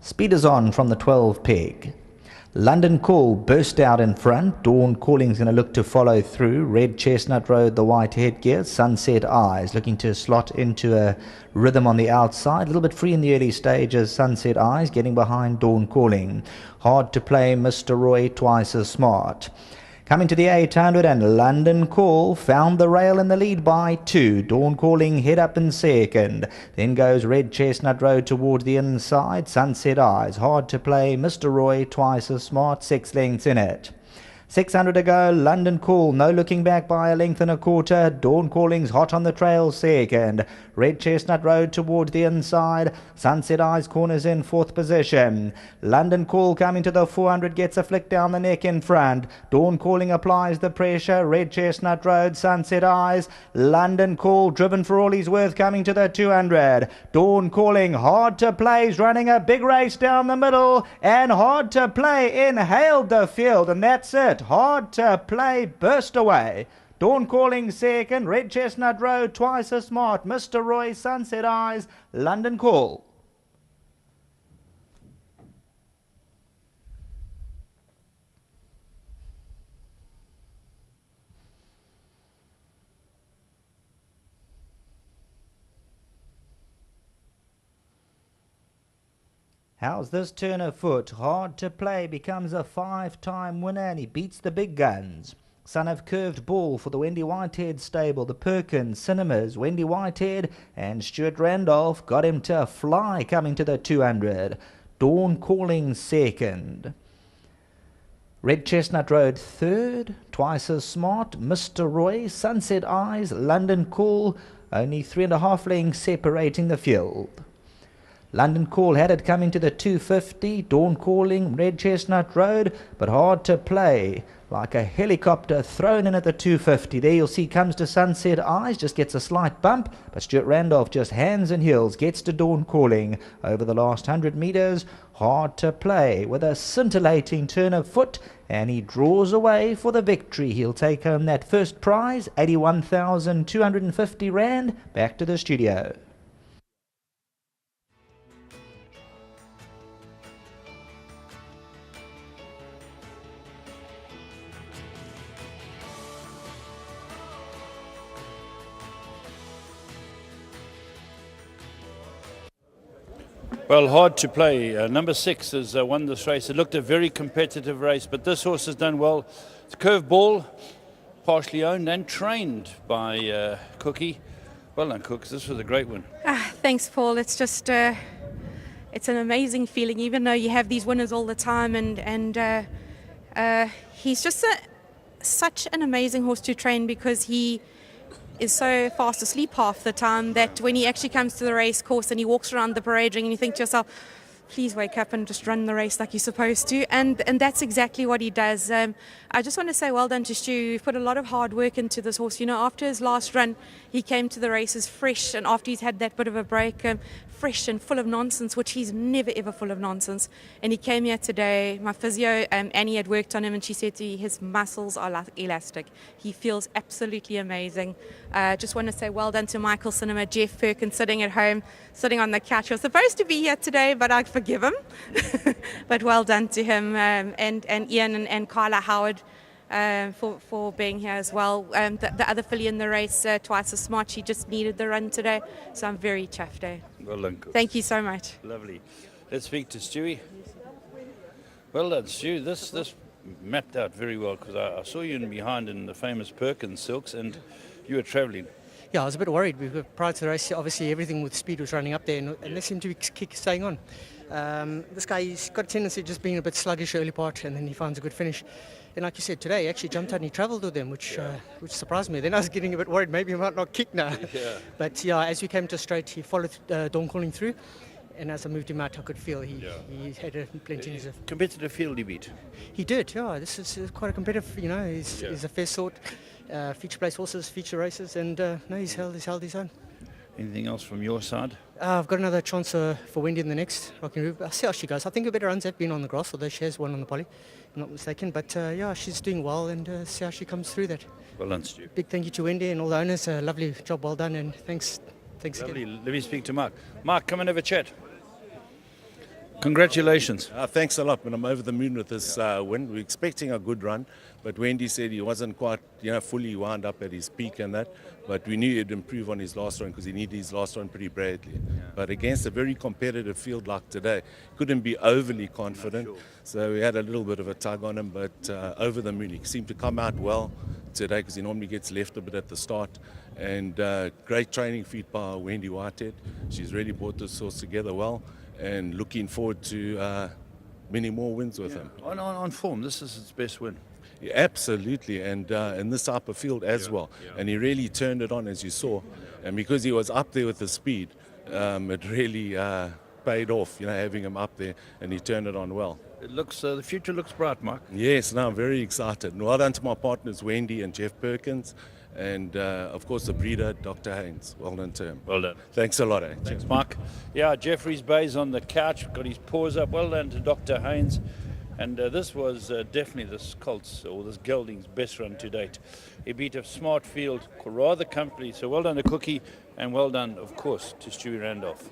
Speed is on from the 12 peg. London Call burst out in front. Dawn Calling's going to look to follow through. Red Chestnut Road, the white headgear. Sunset Eyes looking to slot into a rhythm on the outside. A little bit free in the early stages. Sunset Eyes getting behind Dawn Calling. Hard to play, Mr. Roy, twice as smart. Coming to the 800, and London Call found the rail in the lead by 2. Dawn Calling head up in second. Then goes Red Chestnut Road towards the inside. Sunset Eyes hard to play. Mr. Roy twice as smart. 6 lengths in it. 600 to go. London Call no looking back by a length and a quarter. Dawn Calling's hot on the trail second. Red Chestnut Road towards the inside. Sunset Eyes corners in 4th position. London Call coming to the 400 gets a flick down the neck in front. Dawn Calling applies the pressure. Red Chestnut Road, Sunset Eyes. London Call driven for all he's worth coming to the 200. Dawn Calling hard to play. He's running a big race down the middle, and hard to play inhaled the field, and that's it. Hard to play burst away. Dawn Calling second. Red Chestnut Road twice as smart. Mr. Roy, Sunset Eyes, London Call. How's this turn of foot? Hard to play, becomes a 5-time winner, and he beats the big guns. Son of Curved Ball for the Wendy Whitehead stable. The Perkins, Cinemas, Wendy Whitehead and Stuart Randolph got him to fly coming to the 200. Dawn Calling second. Red Chestnut Road third. Twice as smart. Mr. Roy, Sunset Eyes, London Call. Only 3.5 lengths separating the field. London Call had it coming to the 250. Dawn Calling, Red Chestnut Road, but hard to play. Like a helicopter thrown in at the 250. There you'll see comes to Sunset Eyes, just gets a slight bump, but Stuart Randolph just hands and heels, gets to Dawn Calling over the last 100 metres. Hard to play with a scintillating turn of foot, and he draws away for the victory. He'll take home that first prize, 81,250 Rand, back to the studio. Well, hard to play. Number 6 has won this race. It looked a very competitive race, but this horse has done well. It's Curved Ball, partially owned and trained by Cookie. Well done, Cooks. This was a great one. Thanks, Paul. It's just it's an amazing feeling, even though you have these winners all the time, and he's just such an amazing horse to train, because he is so fast asleep half the time that when he actually comes to the race course and he walks around the parade ring, and you think to yourself, please wake up and just run the race like you're supposed to. And that's exactly what he does. I just want to say well done to Stu. You've put a lot of hard work into this horse. You know, after his last run, he came to the races fresh, and after he's had that bit of a break, fresh and full of nonsense, which he's never ever full of nonsense. And he came here today. My physio, Annie, had worked on him, and she said to me, his muscles are like elastic. He feels absolutely amazing. Just want to say well done to Michael Cinema, Jeff Perkins sitting at home, sitting on the couch. He was supposed to be here today, but I forgive him. But well done to him, and Ian and Carla Howard for being here as well. The other filly in the race, twice as smart, she just needed the run today, so I'm very chuffed. Well done. Thank you so much. Lovely. Let's speak to Stewie. Well done, Stu. This mapped out very well, because I saw you in behind in the famous Perkins silks, and you were travelling. Yeah, I was a bit worried because prior to the race, obviously everything with speed was running up there, and they seemed to be staying on. This guy, he's got a tendency of just being a bit sluggish early part, and then he finds a good finish. And like you said, today he actually jumped out and he travelled with them, which surprised me. Then I was getting a bit worried, maybe he might not kick now. Yeah. But yeah, as we came to a straight, he followed Dawn Calling through, and as I moved him out, I could feel he had plenty in his... Competitive field he beat. He did, yeah. This is quite a competitive, you know, he's a fair sort. Feature place horses, feature races, and no, he's held his own. Anything else from your side? I've got another chance for Wendy in the next Rocking Rube. I'll see how she goes. I think her better runs have been on the grass, although she has one on the poly, if I'm not mistaken. But yeah, she's doing well, and see how she comes through that. Well done, Stu. Big thank you to Wendy and all the owners. Lovely job, well done, and thanks Lovely. again. Let me speak to Mark. Mark, come and have a chat. Congratulations. Thanks a lot, but I'm over the moon with this win. We're expecting a good run, but Wendy said he wasn't quite, fully wound up at his peak and that. But we knew he'd improve on his last run because he needed his last run pretty badly. But against a very competitive field like today, couldn't be overly confident. So we had a little bit of a tug on him, but over the moon. He seemed to come out well today because he normally gets left a bit at the start. And great training feed by Wendy Whitehead. She's really brought this horse together well, and looking forward to many more wins with him. On form, this is his best win. Yeah, absolutely, and in this upper field as well. And he really turned it on, as you saw. And because he was up there with the speed, it really paid off, having him up there, and he turned it on well. It looks the future looks bright, Mark. Yes, no, I'm very excited. And well done to my partners, Wendy and Jeff Perkins, and of course the breeder, Dr. Haynes. Well done to him. Well done. Thanks a lot. Thanks, Mark. Yeah, Jeffrey's Bay's on the couch, got his paws up. Well done to Dr. Haynes. And this was definitely this Colts, or this gelding's best run to date. He beat a smart field rather comfortably. So well done to Cookie, and well done, of course, to Stewie Randolph.